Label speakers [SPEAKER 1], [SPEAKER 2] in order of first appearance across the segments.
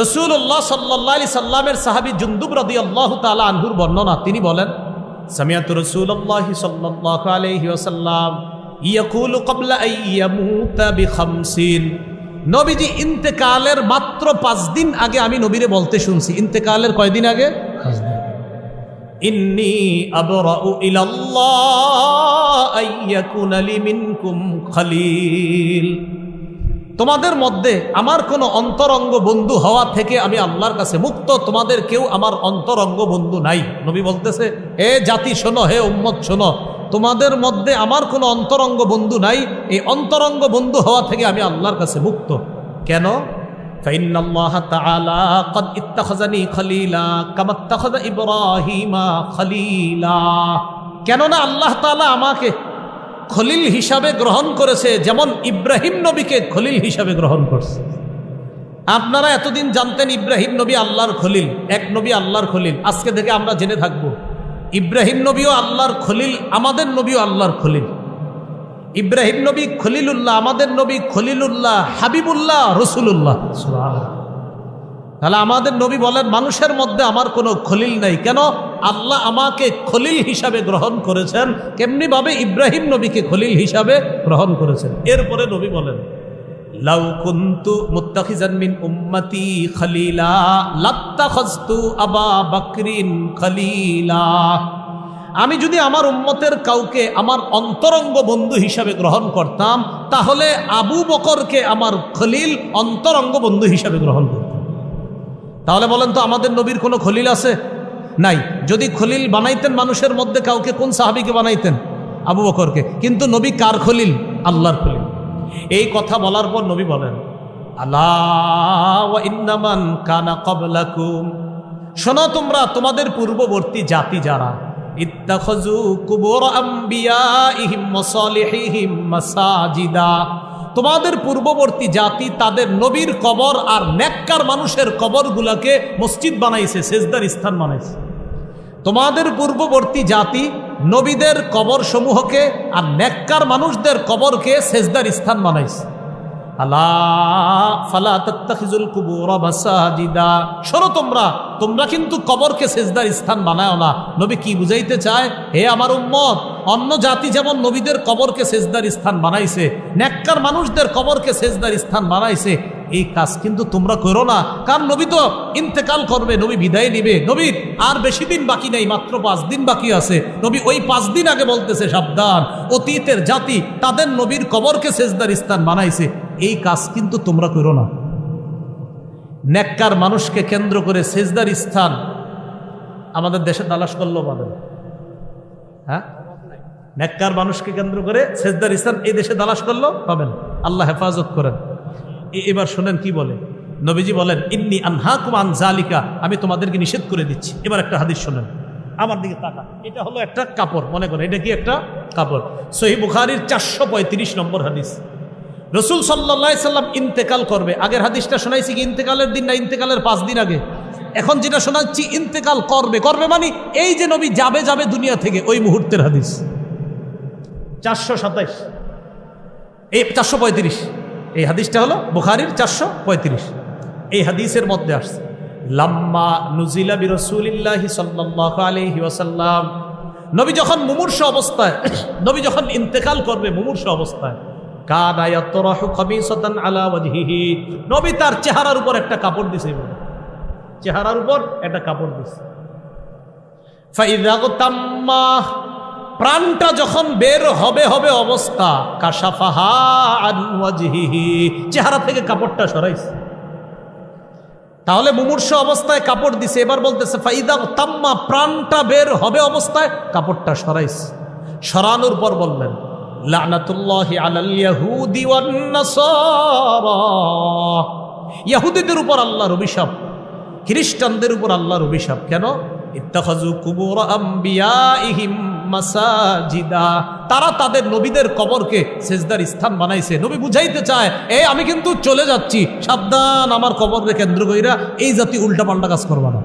[SPEAKER 1] রাসূলুল্লাহ সাল্লাল্লাহু আলাইহি সাল্লামের সাহাবী জুনদুব রাদিয়াল্লাহু তাআলা আনহুর বর্ণনা, তিনি বলেন, সামিআতু রাসূলুল্লাহ সাল্লাল্লাহু আলাইহি ওয়াসাল্লাম ইয়াকুলু ক্বাবলা আন ইয়ামুতা বিখামসিন। নবীজি ইন্তেকালের মাত্র 5 দিন আগে আমি নবীরে বলতে শুনছি। ইন্তেকালের কয়দিন আগে? 5 দিন। ইন্নী আবরাউ ইলাল্লাহ আইয়াকুনা লি মিনকুম খলিল। তোমাদের মধ্যে আমার কোনো অন্তরঙ্গ বন্ধু হওয়া থেকে আমি আল্লাহর কাছে মুক্ত, তোমাদের কেউ আমার অন্তরঙ্গ বন্ধু নাই। নবী বলতেছে, হে জাতি শোনো, হে উম্মত শোনো, তোমাদের মধ্যে আমার কোনো অন্তরঙ্গ বন্ধু নাই, এই অন্তরঙ্গ বন্ধু হওয়া থেকে আমি আল্লাহর কাছে মুক্ত। কেন? ফাইন্নাল্লাহ তাআলা ক্বাদ ইত্তাখাযানি খলিলা কামা ইত্তাখাযা ইব্রাহিমা খলিলা। কেননা আল্লাহ তাআলা আমাকে খলিল হিসাবে গ্রহণ করেছে, যেমন ইব্রাহিম নবীকে খলিল হিসাবে গ্রহণ করছে। আপনারা এতদিন জানতেন ইব্রাহিম নবী আল্লাহর খলিল, এক নবী আল্লাহর খলিল। আজকে থেকে আমরা জেনে থাকব ইব্রাহিম নবীও আল্লাহর খলিল, আমাদের নবীও আল্লাহর খলিল। ইব্রাহিম নবী খলিলুল্লাহ, আমাদের নবী খলিলুল্লাহ, হাবিবুল্লাহ, রসুলুল্লাহ। তাহলে আমাদের নবী বলেন, মানুষের মধ্যে আমার কোনো খলিল নাই। কেন? আল্লাহ আমাকে খলিল হিসাবে গ্রহণ করেছেন, কেমনি ভাবে ইব্রাহিম নবীকে খলিল হিসাবে গ্রহণ করেছেন। এরপরে নবী বলেন, লাউ কুনতু মুত্তাখিজান মিন উম্মতি খলিলা লাত্তাখাযতু আবা বকরিন খলিলা। আমি যদি আমার উম্মতের কাউকে আমার অন্তরঙ্গ বন্ধু হিসাবে গ্রহণ করতাম, তাহলে আবু বকরকে আমার খলিল অন্তরঙ্গ বন্ধু হিসাবে গ্রহণ করতাম। তাহলে বলেন তো, আমাদের নবীর কোনো খলিল আছে? নাই। যদি খলিল বানাইতেন মানুষের মধ্যে কাউকে, কোন সাহাবীকে বানাইতেন? আবু বকরকে। কিন্তু নবী কার খলিল? আল্লাহর খলিল। এই কথা বলার পর নবী বলেন, আলা ওয়া ইন্নামান কানা ক্বাবলাকুম, শোনো তোমরা, তোমাদের পূর্ববর্তী জাতি যারা, ইত্তাখাযু কুবুর আমবিয়াইহিম ওয়া সালিহিহিম মাসাজিদা, তোমাদের পূর্ববর্তী জাতি তাদের নবীর কবর আর নেককার মানুষের কবরগুলোকে মসজিদ বানাইছে, সেজদার স্থান বানাইছে। তোমাদের পূর্ববর্তী জাতি নবীদের কবর সমূহকে আর নেককার মানুষদের কবরকে সেজদার স্থান বানাইছে। আলা ফালা তাত্তাখিজুল কুবুর মাসাজিদা, শোনো তোমরা কিন্তু কবরকে সেজদার স্থান বানাও না। নবী কি বুঝাইতে চায়? হে আমার উম্মত, অন্য জাতি যেমন নবীদের কবরকে সেজদার স্থান বানাইছে, নেককার মানুষদের কবরকে সেজদার স্থান বানাইছে, এই কাজ কিন্তু তোমরা করো না। কারণ নবী তো ইন্তেকাল করবে, নবী বিদায় নিবে, নবীর আর বেশি দিন বাকি নেই, মাত্র 5 দিন বাকি আছে। নবী ওই 5 দিন আগে বলতেছে, সাবধান, অতীতের জাতি তাদের নবীর কবরকে সেজদার স্থান বানাইছে, এই কাজ কিন্তু তোমরা করো না। নেককার মানুষকে কেন্দ্র করে সেজদার স্থান আমাদের দেশে তালাশ করলেও পাবেন। হ্যাঁ, নেককার মানুষকে কেন্দ্র করে সেজদার স্থান এই দেশে তালাশ করলেও পাবেন। আল্লাহ হেফাজত করেন। এবার শোনেন কি বলে নবীজি, বলেন, ইন্নী আনহাকুম আন যালিকা, আমি তোমাদেরকে নিষেধ করে দিচ্ছি। এবার একটা হাদিস শোনেন, আমার দিকে তাকা। এটা হলো একটা কাপড়, মনে করেন এটা কি একটা কাপড়। সহিহ বুখারীর 435 নম্বর হাদিস। রাসূল সাল্লাল্লাহু আলাইহি সাল্লাম ইন্তেকাল করবে। আগের হাদিসটা শোনাইছি কি ইন্তেকালের দিন না ইন্তেকালের 5 দিন আগে? এখন যেটা শোনাচ্ছি ইন্তেকাল করবে মানে এই যে নবী যাবে দুনিয়া থেকে, ওই মুহূর্তের হাদিস। 427 এই 435 এই হাদিসটা হলো বুখারীর 435। এই হাদিসের মধ্যে আসছে, লাম্মা নুজিলা বিরাসূলিল্লাহি সাল্লাল্লাহু আলাইহি ওয়াসাল্লাম, নবী যখন মুমূর্ষু অবস্থায়, নবী যখন ইন্তেকাল করবে মুমূর্ষু অবস্থায়, কানা ইয়াতরাহু খামিসাতান আলা ওয়াজহিহি, নবী তার চেহারার উপর একটা কাপড় দিছে, চেহারার উপর একটা কাপড় দিছে। ফাইযা তাম্মা, প্রাণটা যখন বের হবে অবস্থা, কাশাফাহা আন ওয়াজহিহি, চেহারা থেকে কাপড়টা সরাইছে। তাহলে মুমূর্ষু অবস্থায় কাপড় দিছে। এবার বলতেছে ফাইদা তাম্মা, প্রাণটা বের হবে অবস্থায় কাপড়টা সরাইছে। সরানোর পর বললেন, লানাতুল্লাহি আলাল ইয়াহুদি ওয়ান নাসারা, ইহুদিদের উপর আল্লাহর অভিশাপ, খ্রিস্টানদের উপর আল্লাহর অভিশাপ। কেন? ইত্তাখাযু কুবুর আমবিয়াইহিম মাসাজিদা, তারা তাদের নবীদের কবরকে সেজদার স্থান বানাইছে। নবী বুঝাইতে চায়, আমি কিন্তু চলে যাচ্ছি, সাবধান, আমার কবরকে কেন্দ্র কইরা এই জাতি উল্টা পাল্টা কাজ করবা না।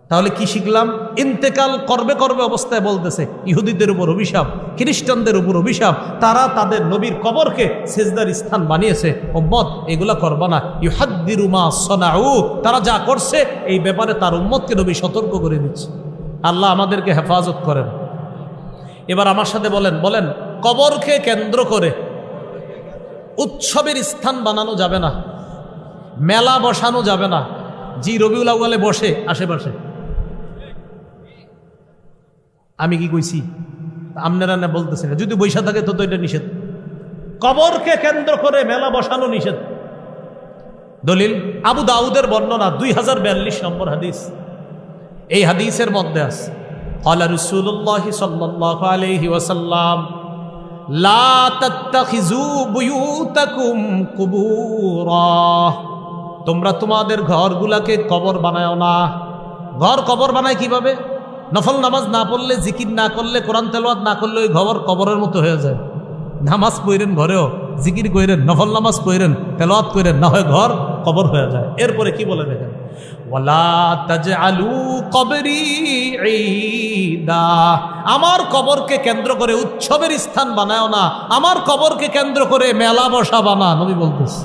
[SPEAKER 1] তাহলে কি শিখলাম? ইন্তেকাল করবে করবে অবস্থায় বলতেছে ইহুদিদের উপর অভিশাপ, খ্রিস্টানদের উপর অভিশাপ, তারা তাদের নবীর কবরকে সেজদার স্থান বানিয়েছে। উম্মত এগুলা করবা না। ইউহাদ্দিরু মা সনাউ, তারা যা করছে এই ব্যাপারে তার উম্মতকে নবী সতর্ক করে দিচ্ছে। আল্লাহ আমাদেরকে হেফাজত করেন। এবার আমার সাথে বলেন, বলেন কবরকে কেন্দ্র করে উৎসবের স্থান বানানো যাবে না, মেলা বসানো যাবে না। জি রবিউল আউয়ালে বসে আশেপাশে, আমি কি কইছি? আপনারা না বলতেছেন যদি বৈশা থাকে তো এটা নিষেধ। কবরকে কেন্দ্র করে মেলা বসানো নিষেধ। দলিল আবু দাউদের বর্ণনা 2042 নম্বর হাদিস। এই হাদিসের মধ্যে আছে ক্বালা রাসূলুল্লাহ সাল্লাল্লাহু আলাইহি ওয়াসাল্লাম লা তাত্তাখিযু বুয়ুতাকুম কুবুরা, তোমরা তোমাদের ঘরগুলাকে কবর বানায়ও না। ঘর কবর বানায় কিভাবে? নফল নামাজ না পড়লে, জিকির না করলে, কোরআন তেলাওয়াত না করলে ওই ঘর কবরের মতো হয়ে যায়। নামাজ পড়েন ঘরেও, জিকির কইরেন, নফল নামাজ পড়েন, তেলাওয়াত কইরেন, না হয় ঘর কবর হয়ে যায়। এরপরে কি বলে দেখেন, ওয়ালা তাজআলু কবরি ঈদা, আমার কবরকে কেন্দ্র করে উৎসবের স্থান বানায়ও না, আমার কবরকে কেন্দ্র করে মেলা বসাবা না, নবী বলতেছে।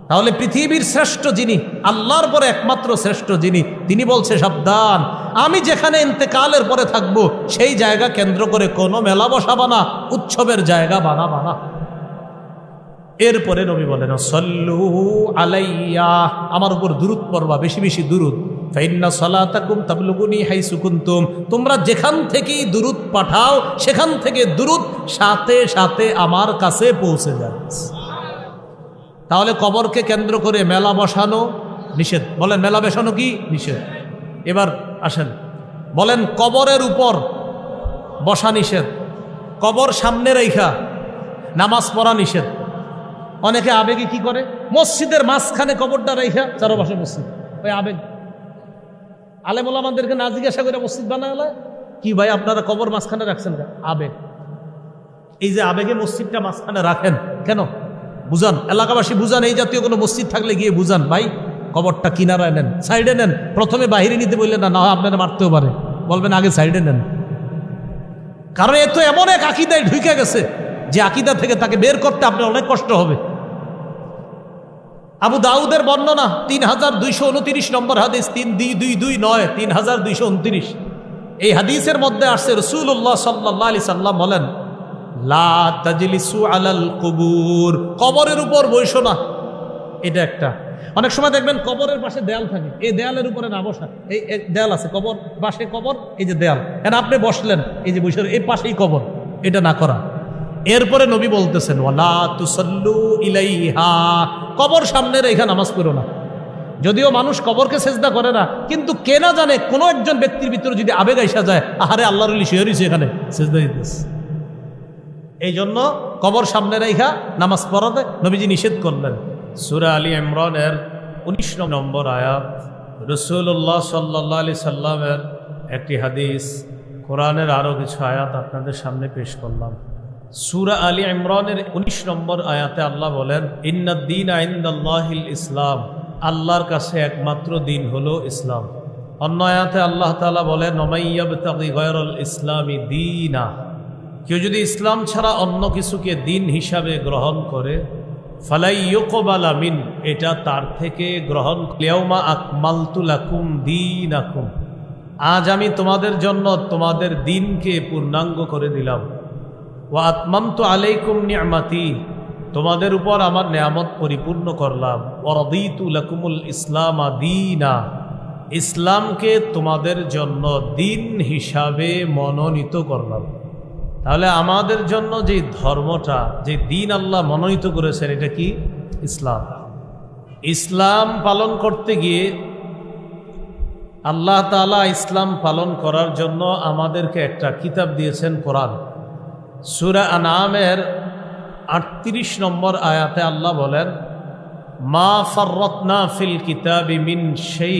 [SPEAKER 1] তাহলে পৃথিবীর শ্রেষ্ঠ যিনি, আল্লাহর পরে একমাত্র শ্রেষ্ঠ যিনি, তিনি বলছে সাবধান, আমি যেখানে ইন্তেকালের পরে থাকব সেই জায়গা কেন্দ্র করে কোনো মেলা বসাবা না, উৎসবের জায়গা বানাবা না। এরপরে নবী বলেন সল্লু আলাইয়া, আমার উপর দুরূদ পড়বা, বেশি বেশি দুরূদ। ফাইন্না সালাতাকুম তাবলুগুনি হাইসু কুনতুম, তোমরা যেখান থেকেই দুরূদ পাঠাও সেখান থেকে দুরূদ সাথে সাথে আমার কাছে পৌঁছে যাচ্ছে। তাহলে কবরকে কেন্দ্র করে মেলা বসানো নিষেধ। বলেন মেলা বসানো কি নিষেধ? এবার আসেন বলেন কবরের উপর বসা নিষেধ, কবর সামনে রেখা নামাজ পড়া নিষেধ। অনেকে আবেগে কি করে, মসজিদের মাঝখানে কবরটা রেখা চারপাশে মসজিদ, ওই আবেগ। আলেম ওলামাদেরকে না জিজ্ঞাসা করে মসজিদ বানালে কি ভাই আপনারা কবর মাঝখানে রাখছেন কেন? আবেগ। এই যে আবেগে মসজিদটা মাঝখানে রাখেন কেন বুঝান, এলাকাবাসী বুঝান, এই জাতীয় কোনো মসজিদ থাকলে গিয়ে বুঝান, ভাই কবরটা কিনারায় নেন, সাইডে নেন। প্রথমে বাহিরে নিতে বললেন না, না হয় আপনারা মারতেও পারে, বলবেন আগে সাইডে নেন। কারণ এ তো এমন এক আকীদায় ঢুকে গেছে যে আকীদা থেকে তাকে বের করতে আপনার অনেক কষ্ট হবে। আবু দাউদের বর্ণনা 3229 নম্বর হাদিস, 3229 3229। এই হাদিসের মধ্যে আসছে রাসূলুল্লাহ সাল্লাল্লাহু আলাইহি সাল্লাম বলেন লা তাজলিসু আলাল কুবুর, কবরের উপর বসো না। এটা একটা, অনেক সময় দেখবেন কবরের পাশে দেয়াল থাকে, এই দেয়ালের উপরে না বসা। এই দেয়াল আছে, কবর পাশে কবর, এই যে দেয়াল, এখন আপনি বসলেন, এই যে বসে এই পাশেই কবর, এটা না করা। এরপরে নবী বলতেছেন ওয়ালা তুসাল্লু ইলাইহা, কবর সামনে রেখে নামাজ পড়ো না। যদিও মানুষ কবরকে সেজদা করে না, কিন্তু কে না জানে কোনো একজন ব্যক্তির ভিতরে যদি আবেগ আইসা যায়, আহারে আল্লাহর ওলি শুয়ে রইছে এখানে সেজদা দিতেছে, এই জন্য কবর সামনে রেখা নামাজ পড়াতে নবীজি নিষেধ করলেন। সূরা আলী ইমরানের 19 নম্বর আয়াত, রাসূলুল্লাহ সাল্লাল্লাহু আলাইহি সাল্লামের একটি হাদিস, কোরআনের আরও কিছু আয়াত আপনাদের সামনে পেশ করলাম। সূরা আলী ইমরানের 19 নম্বর আয়াতে আল্লাহ বলেন ইন্নাদ দীনা ইনদাল্লাহিল ইসলাম, আল্লাহর কাছে একমাত্র দিন হলো ইসলাম। অন্য আয়াতে আল্লাহ তাআলা বলেন ওমাইয়াবতাগি গায়রাল ইসলামি দীনা, কেউ যদি ইসলাম ছাড়া অন্য কিছুকে দিন হিসাবে গ্রহণ করে ফালাই ইউকবালা মিন, এটা তার থেকে গ্রহণ। ইয়াউমা আকমালতু লাকুম দীনাকুম, আজ আমি তোমাদের জন্য তোমাদের দিনকে পূর্ণাঙ্গ করে দিলাম। ওয়া আতমামতু আলাইকুম নি'মাতি, তোমাদের উপর আমার নেয়ামত পরিপূর্ণ করলাম। ওয়া রাদিতু লাকুমুল ইসলামা দীনা, ইসলামকে তোমাদের জন্য দিন হিসাবে মনোনীত করলাম। তাহলে আমাদের জন্য যে ধর্মটা, যে দিন আল্লাহ মনোনীত করেছেন, এটা কি? ইসলাম। ইসলাম পালন করতে গিয়ে আল্লাহ তাআলা ইসলাম পালন করার জন্য আমাদেরকে একটা কিতাব দিয়েছেন, কোরআন। সূরা আনআমের 38 নম্বর আয়াতে আল্লাহ বলেন মা ফাররাতনা ফিল কিতাবি মিন শাই,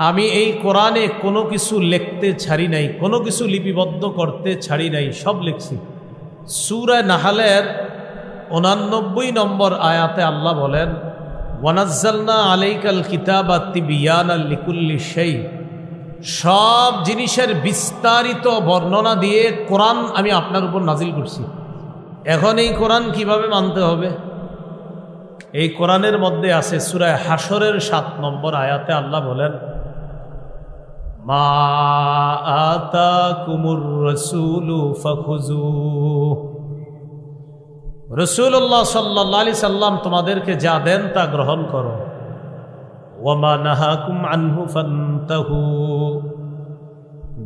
[SPEAKER 1] আমি এই কোরআনে কোনো কিছু লিখতে ছাড়ি নাই, কোনো কিছু লিপিবদ্ধ করতে ছাড়ি নাই, সব লিখছি। সূরা নাহলের 89 নম্বর আয়াতে আল্লাহ বলেন ওয়ানাজ্জালনা আলাইকাল কিতাবা তিবিয়ানাল লিকুল্লি শাই, সব জিনিসের বিস্তারিত বর্ণনা দিয়ে কোরআন আমি আপনার উপর নাজিল করছি। এখন এই কোরআন কিভাবে মানতে হবে? এই কোরআনের মধ্যে আছে সূরা হাশরের ৭ নম্বর আয়াতে আল্লাহ বলেন, মা আতাকুমুর রাসূলু ফাখুযুহু। রাসূলুল্লাহ সাল্লাল্লাহু আলাইহি সাল্লাম তোমাদেরকে যা দেন তা গ্রহণ করো। ওয়া মা নাহাকুম আনহু ফান্তাহু,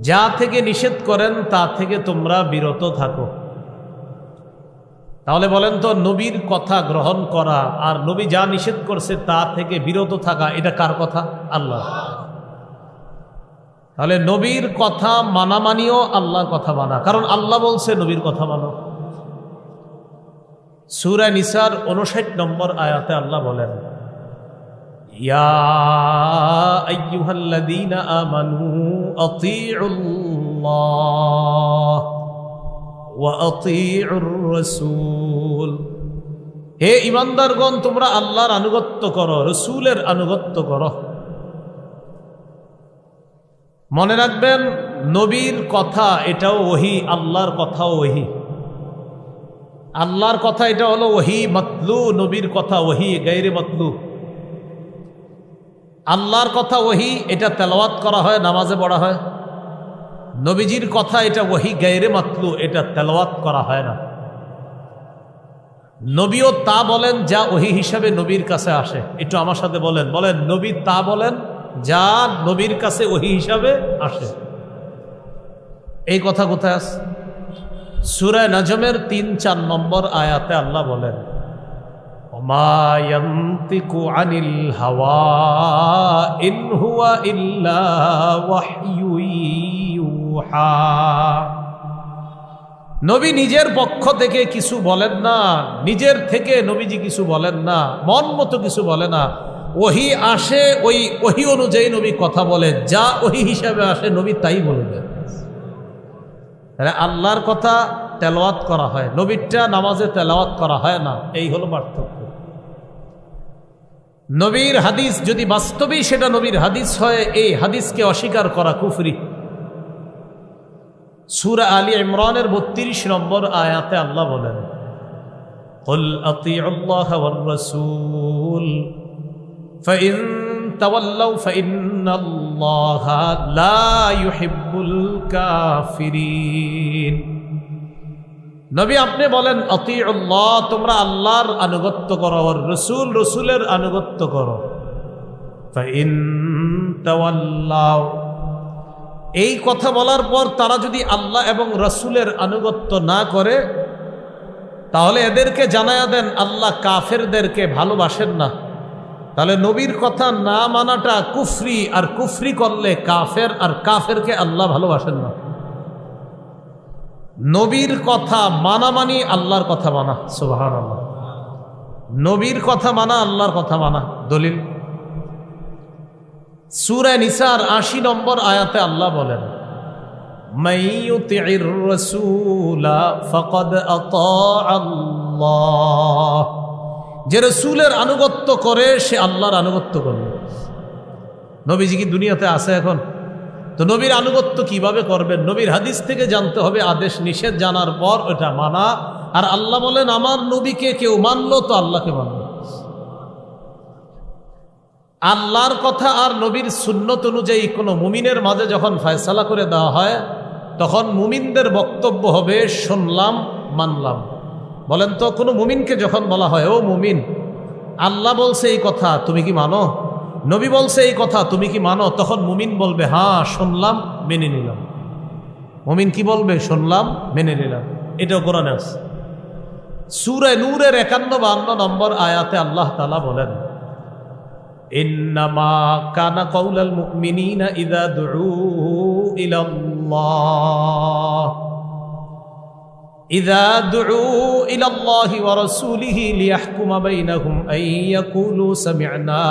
[SPEAKER 1] যা থেকে নিষেধ করেন তা থেকে তোমরা বিরত থাকো। তাহলে বলেন তো, নবীর কথা গ্রহণ করা আর নবী যা নিষেধ করছে তা থেকে বিরত থাকা, এটা কার কথা? আল্লাহ। তাহলে নবীর কথা মানা মানিও আল্লাহর কথা মানা, কারণ আল্লাহ বলছে নবীর কথা মানো। সূরা নিসার ৫৯ নম্বর আয়াতে আল্লাহ বলেন, ইয়া আইয়ুহাল্লাযীনা আমানু আতিউল্লাহ ওয়া আতিউর রাসূল। হে ঈমানদারগণ, তোমরা আল্লাহর আনুগত্য করো, রাসূলের আনুগত্য করো। মনে রাখবেন, নবীর কথা এটাও ওহী, আল্লাহর কথাও ওহী। আল্লাহর কথা এটা হলো ওহী মাতলু, নবীর কথা ওহী গায়রে মাতলু। আল্লাহর কথা ওহী, এটা তেলাওয়াত করা হয়, নামাজে পড়া হয়। নবীজির কথা এটা ওহী গায়রে মাতলু, এটা তেলাওয়াত করা হয় না। নবীও তা বলেন যা ওহী হিসাবে নবীর কাছে আসে। একটু আমার সাথে বলেন, বলেন নবী তা বলেন যা নবীর কাছে ওহী হিসাবে আসে। এই কথা কোথায় আছে? সূরা নাজমের ৩-৪ নম্বর আয়াতে আল্লাহ বলেন, ওমা ইয়ানতিকু আনিল হাওয়া ইন হুয়া ইল্লা ওয়াহয়ু ইউহা। নবী নিজের পক্ষ থেকে কিছু বলেন না, নিজের থেকে নবীজি কিছু বলেন না, মন মতো কিছু বলে না। ওহী আসে, ওই ওহী অনুযায়ী নবী কথা বলে, যা ওহী হিসাবে আসে নবী তাই বলবেন। আল্লাহর কথা তেলাওয়াত করা হয়, নবীরটা নামাজে তেলাওয়াত করা হয় না। এই হলো পার্থক্য। নবীর হাদিস যদি বাস্তবেই সেটা নবীর হাদিস হয়, এই হাদিসকে অস্বীকার করা কুফরি। সূরা আলী ইমরানের ৩২ নম্বর আয়াতে আল্লাহ বলেন, কুল আতিউল্লাহ ওয়ার রাসূল ফাইন তাওয়াল্লাউ ফাইন্নাল্লাহা লা ইউহিব্বুল কাফিরিন। নবী আপনি বলেন আতিউল্লাহ, তোমরা আল্লাহর আনুগত্য করো, আর রাসূল, রাসূলের আনুগত্য করো। ফাইন তাওয়াল্লাউ, এই কথা বলার পর তারা যদি আল্লাহ এবং রাসূলের আনুগত্য না করে, তাহলে এদেরকে জানায়া দেন আল্লাহ কাফেরদেরকে ভালোবাসেন না। তাহলে নবীর কথা না মানাটা কুফরি, আর কুফরি করলে কাফের, আর কাফেরকে আল্লাহ ভালোবাসেন না। নবীর কথা মানা মানি আল্লাহর কথা মানা। সুবহানাল্লাহ। নবীর কথা মানা আল্লাহর কথা মানা। দলিল সূরা নিসার ৮০ নম্বর আয়াতে আল্লাহ বলেন, মাইয়ুতির রাসূলা ফাকাদ আতাআল্লাহ। যে রাসূলের আনুগত্য করে সে আল্লাহর আনুগত্য করবে। নবীজি কি দুনিয়াতে আছে এখন? তো নবীর আনুগত্য কিভাবে করবেন? নবীর হাদিস থেকে জানতে হবে, আদেশ নিষেধ জানার পর ওটা মানা। আর আল্লাহ বলেন, আমার নবীকে কেউ মানলো তো আল্লাহকে মানলো। আল্লাহর কথা আর নবীর সুন্নত অনুযায়ী কোনো মুমিনের মাঝে যখন ফয়সালা করে দেওয়া হয়, তখন মুমিনদের বক্তব্য হবে শুনলাম মানলাম। বলেন তো, কোনো মুমিনকে যখন বলা হয়, ও মুমিন, আল্লাহ বলছে এই কথা, তুমি কি মানো? নবী বলছে এই কথা, তুমি কি মানো? তখন মুমিন বলবে, হ্যাঁ শুনলাম, মেনে নিলাম। মুমিন কি বলবে? শুনলাম, মেনে নিলাম। এটাও কোরআনে আছে। সূরা নূরের ৫১-৫২ নম্বর আয়াতে আল্লাহ তাআলা বলেন, ইন্নামা কানা কাউলাল মুমিনিনা ইযা দুউ ইলাল্লাহ إذا دعوا إلى الله ورسوله ليحكم بينهم أن يقولوا سمعنا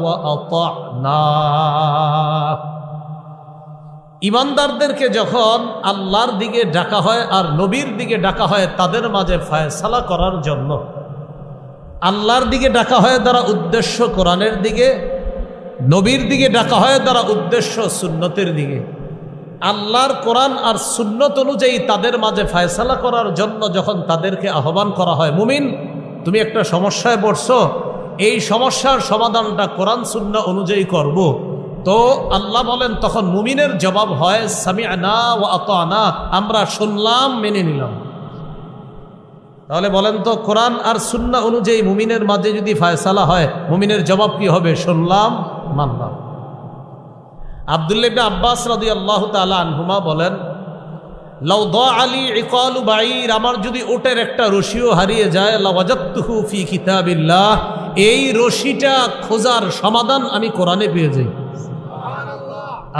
[SPEAKER 1] وأطعنا। ঈমানদারদেরকে যখন আল্লাহর দিকে ডাকা হয় আর নবীর দিকে ডাকা হয় তাদের মাঝে ফয়সালা করার জন্য, আল্লাহর দিকে ডাকা হয় দ্বারা উদ্দেশ্য কোরআনের দিকে, নবীর দিকে ডাকা হয় দ্বারা উদ্দেশ্য সুন্নতের দিকে। আল্লাহর কোরআন আর সুন্নত অনুযায়ী তাদের মাঝে ফয়সালা করার জন্য যখন তাদেরকে আহ্বান করা হয়, মুমিন তুমি একটা সমস্যায় পড়ছো, এই সমস্যার সমাধানটা কোরআন সুন্নাহ অনুযায়ী করব, তো আল্লাহ বলেন তখন মুমিনের জবাব হয় সামি'না ওয়া আতা'না, আমরা শুনলাম মেনে নিলাম। তাহলে বলেন তো কোরআন আর সুন্নাহ অনুযায়ী মুমিনের মাঝে যদি ফয়সালা হয়, মুমিনের জবাব কি হবে? শুনলাম, মানলাম। আব্দুল্লাহ ইবনে আব্বাস রাদিয়াল্লাহু তাআলা আনহুমা বলেন, লাউ দাআলি ইকালু বাঈর, আমার যদি উটের একটা রশিও হারিয়ে যায়, লাওয়াজাদতুহু ফি কিতাবিল্লাহ, এই রশিটা খোঁজার সমাধান আমি কোরআনে পেয়ে যাই।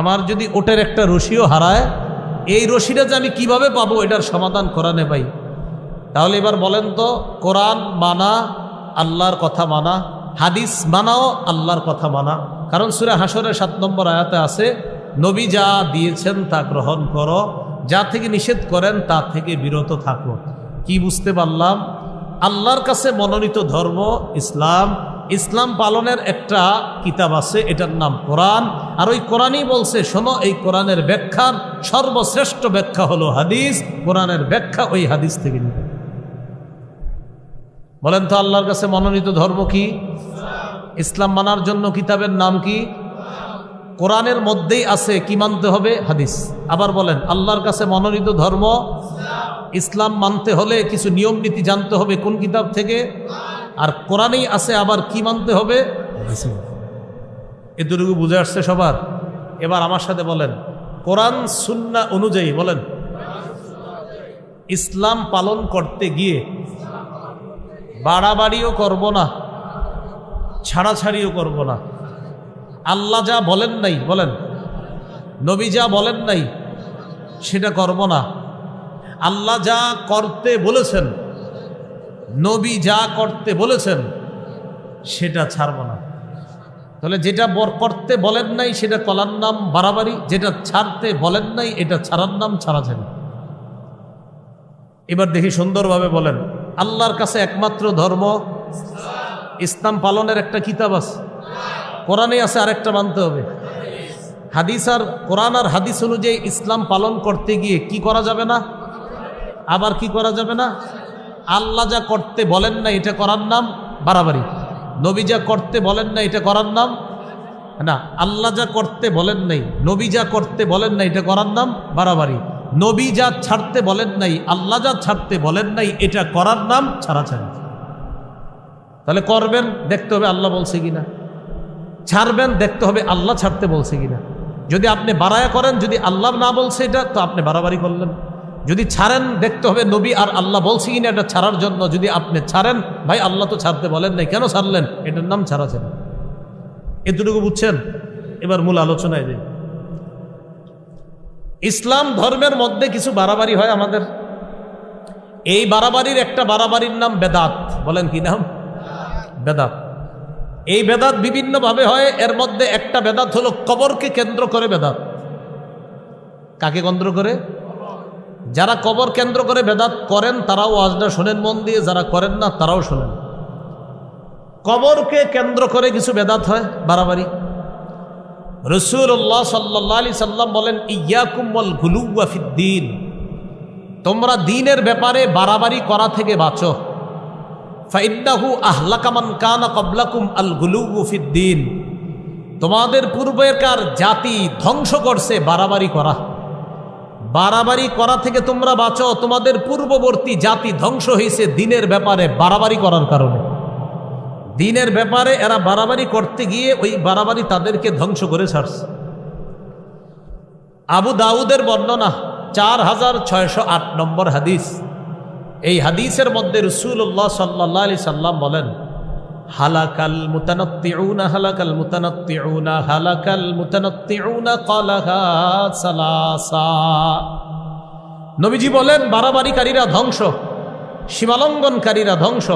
[SPEAKER 1] আমার যদি উটের একটা রশিও হারায়, এই রশিটা যে আমি কিভাবে পাবো এটার সমাধান কোরআনে পাই। তাহলে এবার বলেন তো, কোরআন মানা আল্লাহর কথা মানা, হাদিস মানাও আল্লাহর কথা মানা। কারণ সূরা হাশরের 7 নম্বর আয়াতে আছে, নবী যা দিয়েছেন তা গ্রহণ করো, যা থেকে নিষেধ করেন তা থেকে বিরত থাকো। কি বুঝতে পারলাম? আল্লাহর কাছে মনোনীত ধর্ম ইসলাম, ইসলাম পালনের একটা কিতাব আছে, এটার নাম কোরআন। আর ওই কোরআনই বলছে শোনো, এই কোরআনের ব্যাখ্যার সর্বশ্রেষ্ঠ ব্যাখ্যা হলো হাদিস, কোরআনের ব্যাখ্যা ওই হাদিস থেকে নিবে। বলেন তো আল্লাহর কাছে মনোনীত ধর্ম কি? ইসলাম মানার জন্য কিতাবের নাম কি? কোরআনের মধ্যেই আছে কি মানতে হবে? হাদিস। আবার বলেন আল্লাহর কাছে মনোনীত ধর্ম ইসলাম মানতে হলে কিছু নিয়ম নীতি জানতে হবে কোন কিতাব থেকে? আর কোরআনেই আছে আবার কি মানতে হবে? এতটুকু বুঝে আসছে সবার? এবার আমার সাথে বলেন, কোরআন সুন্নাহ অনুযায়ী বলেন ইসলাম পালন করতে গিয়ে বাড়াবাড়িও করব না, ছাড়াছাড়িও করব না। আল্লাহ যা বলেন নাই, বলেন নবী যা বলেন নাই সেটা করব না। আল্লাহ যা করতে বলেছেন, নবী যা করতে বলেছেন সেটা ছাড়ব না। তাহলে যেটা করতে বলেন নাই সেটা করার নাম বাড়াবাড়ি, যেটা ছাড়তে বলেন নাই এটা ছাড়ার নাম ছাড়াছাড়ি। এবার দেখি সুন্দরভাবে বলেন, আল্লাহর কাছে একমাত্র ধর্ম ইসলাম পালনের একটা কিতাব আছে, কোরআনে আছে, আরেকটা মানতে হবে হাদিস। আর কোরআন আর হাদিস অনুযায়ী ইসলাম পালন করতে গিয়ে কি করা যাবে না? আবার কি করা যাবে না? আল্লাহ যা করতে বলেন না এটা করার নাম বাড়াবাড়ি, নবী যা করতে বলেন না এটা করার নাম না। আল্লাহ যা করতে বলেন নাই, নবী যা করতে বলেন না এটা করার নাম বাড়াবাড়ি। নবী যা ছাড়তে বলেন নাই, আল্লাহ যা ছাড়তে বলেন নাই এটা করার নাম ছাড়াছাড়ি। তাহলে করবেন দেখতে হবে আল্লাহ বলছে কিনা, ছাড়বেন দেখতে হবে আল্লাহ ছাড়তে বলছে কিনা। যদি আপনি বাড়ায়া করেন, যদি আল্লাহ না বলছে এটা, তো আপনি বাড়াবাড়ি করলেন। যদি ছাড়েন দেখতে হবে নবী আর আল্লাহ বলছে কিনা এটা ছাড়ার জন্য। যদি আপনি ছাড়েন, ভাই আল্লাহ তো ছাড়তে বলেন নাই, কেন ছাড়লেন? এটার নাম ছাড়াছাড়ি। এতটুকু বুঝছেন? এবার মূল আলোচনায় যাই। ইসলাম ধর্মের মধ্যে কিছু বাড়াবাড়ি হয় আমাদের। এই বাড়াবাড়ির একটা বাড়াবাড়ির নাম বেদাত। বলেন কি নাম? বেদাত। এই বেদাত বিভিন্নভাবে হয়। এর মধ্যে একটা বেদাত হলো কবরকে কেন্দ্র করে বেদাত। কাকে কেন্দ্র করে? যারা কবর কেন্দ্র করে বেদাত করেন তারাও ওয়াজটা শোনেন মন দিয়ে, যারা করেন না তারাও শোনেন। কবরকে কেন্দ্র করে কিছু বেদাত হয়, বাড়াবাড়ি। রাসূলুল্লাহ সাল্লাল্লাহু আলাইহি সাল্লাম বলেন, ইয়্যাকুম ওয়াল গুলুওয়া ফিদ্দীন, তোমরা দ্বীনের ব্যাপারে বাড়াবাড়ি করা থেকে বাঁচো। ফাইন্নাহু আহলাকা মান কানা ক্বাবলাকুম আল গুলুউ ফিদ্দীন, তোমাদের পূর্বেকার জাতি ধ্বংস করছে বাড়াবাড়ি করা। বাড়াবাড়ি করা থেকে তোমরা বাঁচো। তোমাদের পূর্ববর্তী জাতি ধ্বংস হয়েছে দ্বীনের ব্যাপারে বাড়াবাড়ি করার কারণে। দ্বীনের ব্যাপারে এরা বাড়াবাড়ি করতে গিয়ে ওই বাড়াবাড়ি তাদেরকে ধ্বংস করে ছাড়ছে। আবু দাউদের বর্ণনা 4608 নম্বর হাদিস। এই হাদিসের মধ্যে রাসূলুল্লাহ সাল্লাল্লাহু আলাইহি সাল্লাম বলেন, হালাকাল মুতানাত্তিউনা হালাকাল মুতানাত্তিউনা হালাকাল মুতানাত্তিউনা ক্বালাহা সালাসা। নবীজি বলেন বাড়াবাড়িকারীরা ধ্বংস, সীমালঙ্ঘনকারীরা ধ্বংস।